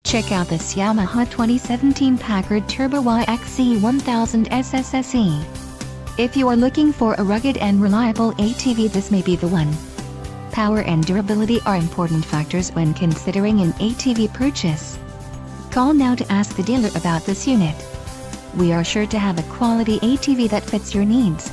Check out this Yamaha 2017 Packard Turbo YXZ 1000 SSSE. If you are looking for a rugged and reliable ATV, this may be the one. Power and durability are important factors when considering an ATV purchase. Call now to ask the dealer about this unit. We are sure to have a quality ATV that fits your needs.